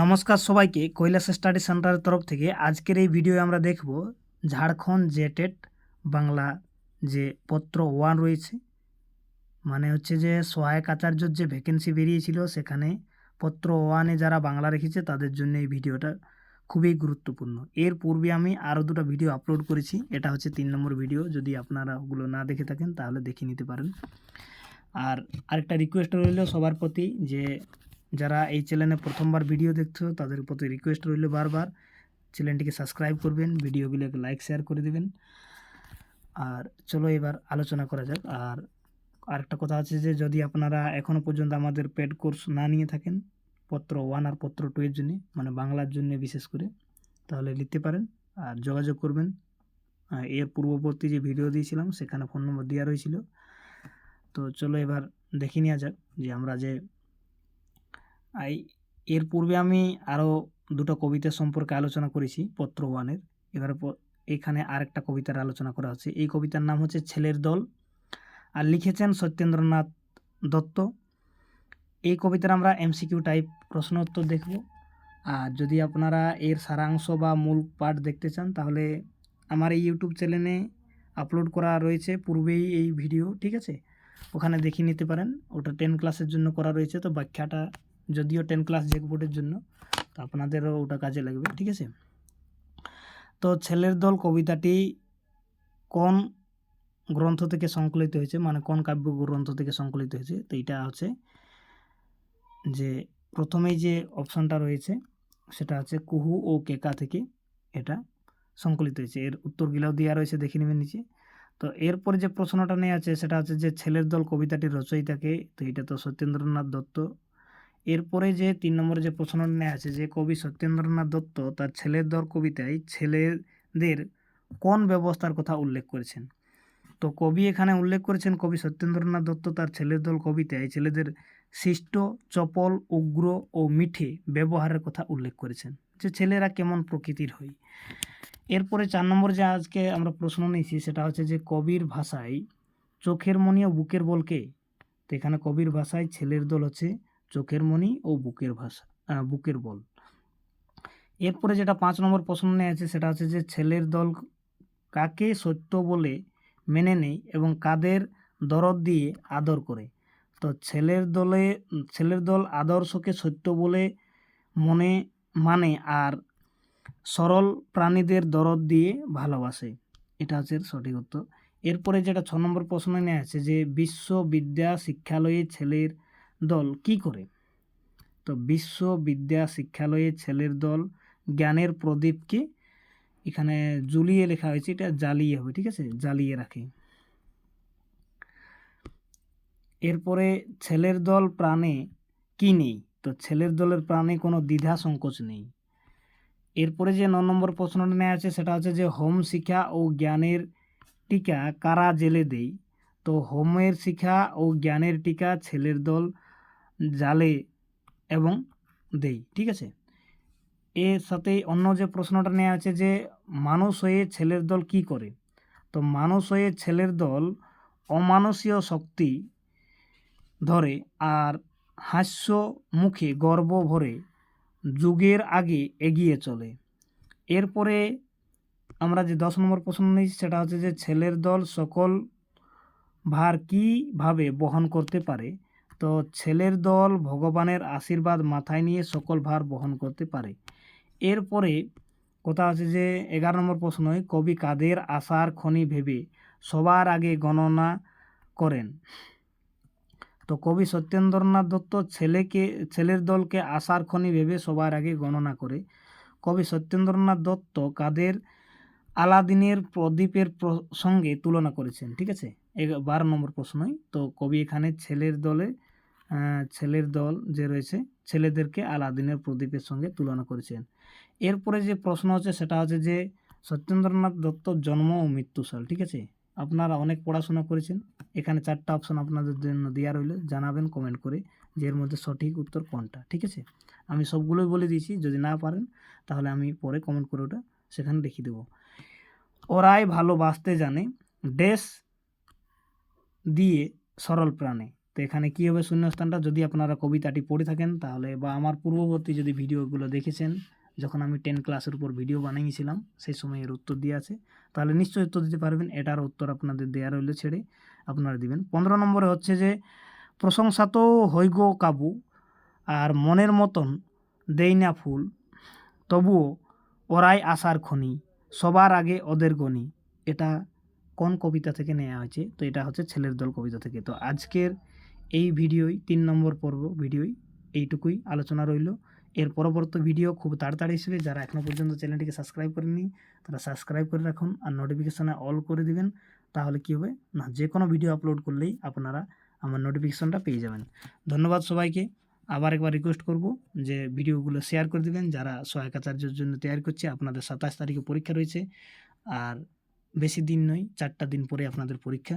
নমস্কার সবাইকে, কৈলাস স্টাডি সেন্টারের তরফ থেকে আজকের এই ভিডিও আমরা দেখব ঝাড়খণ্ড জেটেট বাংলা যে পত্র 1 রয়েছে, মানে হচ্ছে যে সহায়ক আচার্যর যে ভ্যাকেন্সি বেরিয়েছিল সেখানে পত্র 1-এ যারা বাংলা রেখেছে তাদের জন্য এই ভিডিওটা খুবই গুরুত্বপূর্ণ। এর পূর্বে আমি আরও দুটো ভিডিও আপলোড করেছি, এটা হচ্ছে 3 নম্বর ভিডিও। যদি আপনারা ওগুলো না দেখে থাকেন তাহলে দেখে নিতে পারেন। আর আরেকটা রিকোয়েস্ট রইল সবার প্রতি, যে যারা এই চ্যানেলে প্রথমবার ভিডিও দেখছো তাদের প্রতি রিকোয়েস্ট রইল বারবার চ্যানেলটিকে সাবস্ক্রাইব করবেন, ভিডিওগুলোকে লাইক শেয়ার করে দেবেন। আর চলো এবার আলোচনা করা যাক। আর আরেকটা কথা আছে যে যদি আপনারা এখনও পর্যন্ত আমাদের পেড কোর্স না নিয়ে থাকেন পত্র 1 আর পত্র 2 এর জন্য, মানে বাংলার জন্য বিশেষ করে, তাহলে নিতে পারেন আর যোগাযোগ করবেন। এর পূর্ববর্তী যে ভিডিও দিয়েছিলাম সেখানে ফোন নম্বর দেওয়া রয়েছিল। তো চলো এবার দেখে নেওয়া যাক যে আমরা যে এর পূর্বে আমি আরও দুটো কবিতা সম্পর্কে আলোচনা করেছি পত্র 1-এর। এবার এখানে আরেকটা কবিতার আলোচনা করা হচ্ছে। এই কবিতার নাম হচ্ছে ছেলের দল, আর লিখেছেন সত্যেন্দ্রনাথ দত্ত। এই কবিতার আমরা এমসিকিউ টাইপ প্রশ্ন উত্তর দেখব। আর যদি আপনারা এর সারাংশ বা মূল পাঠ দেখতে চান তাহলে আমার এই ইউটিউব চ্যানেলে আপলোড করা রয়েছে পূর্বেই এই ভিডিও, ঠিক আছে, ওখানে দেখিয়ে নিতে পারেন। ওটা 10 ক্লাসের জন্য করা রয়েছে, তো ব্যাখ্যাটা যদিও 10 ক্লাস জ্যাকবোর্ডের জন্য, তো আপনাদেরও ওটা কাজে লাগবে, ঠিক আছে। তো ছেলের দল কবিতাটি কোন গ্রন্থ থেকে সংকলিত হয়েছে, মানে কোন কাব্য গ্রন্থ থেকে সংকলিত হয়েছে, তো এটা হচ্ছে যে প্রথমেই যে অপশনটা রয়েছে সেটা হচ্ছে কুহু ও কেকা থেকে এটা সংকলিত হয়েছে। এর উত্তরগুলোও দেওয়া রয়েছে, দেখে নেবেন নিচে। তো এরপরে যে প্রশ্নটা নিয়ে আছে সেটা হচ্ছে যে ছেলের দল কবিতাটির রচয়িতাকে, তো এটা তো সত্যেন্দ্রনাথ দত্ত। এরপরে যে 3 নম্বরে যে প্রশ্নটা নিয়ে আছে যে কবি সত্যেন্দ্রনাথ দত্ত তার ছেলের দল কবিতায় ছেলেদের কোন ব্যবস্থার কথা উল্লেখ করেছেন। তো কবি এখানে উল্লেখ করেছেন, কবি সত্যেন্দ্রনাথ দত্ত তার ছেলের দল কবিতায় ছেলেদের শিষ্ট, চপল, উগ্র ও মিঠে ব্যবহারের কথা উল্লেখ করেছেন, যে ছেলেরা কেমন প্রকৃতির হয়। এরপরে 4 নম্বর যে আজকে আমরা প্রশ্ন নিয়েছি সেটা হচ্ছে যে কবির ভাষায় চোখের মণি ও বুকের বলকে, তো এখানে কবির ভাষায় ছেলের দল হচ্ছে চোখের মণি ও বুকের বল। এরপরে যেটা 5 নম্বর প্রশ্ন নিয়ে আছে সেটা হচ্ছে যে ছেলের দল কাকে সত্য বলে মেনে নেয় এবং কাদের দরদ দিয়ে আদর করে। তো ছেলের দল আদর্শকে সত্য বলে মানে আর সরল প্রাণীদের দরদ দিয়ে ভালোবাসে, এটা হচ্ছে সঠিক উত্তর। এরপরে যেটা 6 নম্বর প্রশ্ন নিয়ে আছে যে বিশ্ববিদ্যা শিক্ষালয়ে ছেলের দল কি করে। তো বিশ্ববিদ্যা শিক্ষালয়ে ছেলের দল জ্ঞানের প্রদীপকে, এখানে ঝুলিয়ে লেখা হয়েছে, এটা জ্বালিয়ে হবে, ঠিক আছে, জ্বালিয়ে রাখে। এরপরে ছেলের দল প্রাণে কি নেই, তো ছেলের দলের প্রাণে কোনো দ্বিধা সংকোচ নেই। এরপরে যে 9 নম্বর প্রশ্নটা নেওয়া আছে সেটা হচ্ছে যে হোম শিক্ষা ও জ্ঞানের টিকা কারা জেলে দেয়। তো হোমের শিক্ষা ও জ্ঞানের টিকা ছেলের দল জালে এবং দেই, ঠিক আছে। এর সাথে অন্য যে প্রশ্নটা নেওয়া আছে যে মানুষ হয়ে ছেলের দল কি করে। তো মানুষ হয়ে ছেলের দল অমানুষীয় শক্তি ধরে আর হাস্য মুখে গর্ব ভরে যুগের আগে এগিয়ে চলে। এরপরে আমরা যে 10 নম্বর প্রশ্ন নিয়েছি সেটা হচ্ছে যে ছেলের দল সকল ভার কীভাবে বহন করতে পারে। তো ছেলের দল ভগবানের আশীর্বাদ মাথায় নিয়ে সকল ভার বহন করতে পারে। এরপরে কথা আছে যে 11 নম্বর প্রশ্নই কবি কাদের আশার খনি ভেবে সবার আগে গণনা করেন। তো কবি সত্যেন্দ্রনাথ দত্ত ছেলের দলকে আশার খনি ভেবে সবার আগে গণনা করে। কবি সত্যেন্দ্রনাথ দত্ত কাদের আলাদিনের প্রদীপের সঙ্গে তুলনা করেছেন, ঠিক আছে, 12 নম্বর প্রশ্নই। তো কবি এখানে ছেলের দল যে রয়েছে ছেলেদেরকে আলাদিনের প্রদীপের সঙ্গে তুলনা করেছেন। এরপরে যে প্রশ্ন হচ্ছে সেটা হচ্ছে যে সত্যেন্দ্রনাথ দত্তর জন্ম ও মৃত্যুসাল, ঠিক আছে। আপনারা অনেক পড়াশোনা করেছেন, এখানে 4টা অপশন আপনাদের জন্য দেওয়া রইল, জানাবেন কমেন্ট করে যে এর মধ্যে সঠিক উত্তর কোনটা, ঠিক আছে। আমি সবগুলোই বলে দিয়েছি, যদি না পারেন তাহলে আমি পরে কমেন্ট করে ওটা সেখানে দেখিয়ে দেবো। ওরাই ভালোবাসতে জানে দেশ দিয়ে সরল প্রাণে, তো এখানে কী হবে শূন্যস্থানটা, যদি আপনারা কবিতাটি পড়ে থাকেন তাহলে, বা আমার পূর্ববর্তী যদি ভিডিওগুলো দেখেছেন যখন আমি 10 ক্লাসের উপর ভিডিও বানিয়েছিলাম সেই সময় এর উত্তর দিয়ে আছে, তাহলে নিশ্চয়ই উত্তর দিতে পারবেন। এটার উত্তর আপনাদের দেয়া রইল, ছেড়ে আপনারা দিবেন। 15 নম্বরে হচ্ছে যে প্রশংসা তো হই গো কাবু, আর মনের মতন দেই না ফুল, তবুও ওরাই আশার খনি, সবার আগে ওদের গনি। এটা কোন কবিতা থেকে নেওয়া হয়েছে? তো এটা হচ্ছে ছেলের দল কবিতা থেকে। তো আজকের এই ভিডিওই 3 নম্বর পর্ব ভিডিওই এইটুকুই আলোচনা রইল। এর পরবর্তী ভিডিও খুব তাড়াতাড়ি আসবে। যারা এখনও পর্যন্ত চ্যানেলটিকে সাবস্ক্রাইব করেননি তারা সাবস্ক্রাইব করে রাখুন আর নোটিফিকেশানে অল করে দিবেন। তাহলে কী হবে না, যে কোনো ভিডিও আপলোড করলেই আপনারা আমার নোটিফিকেশানটা পেয়ে যাবেন। ধন্যবাদ সবাইকে। আবার একবার রিকোয়েস্ট করব যে ভিডিওগুলো শেয়ার করে দিবেন। যারা সহায়ক আচার্যের জন্য তৈরি করছে, আপনাদের 27 তারিখে পরীক্ষা রয়েছে আর বেশি দিন নয়, 4টা দিন পরে আপনাদের পরীক্ষা।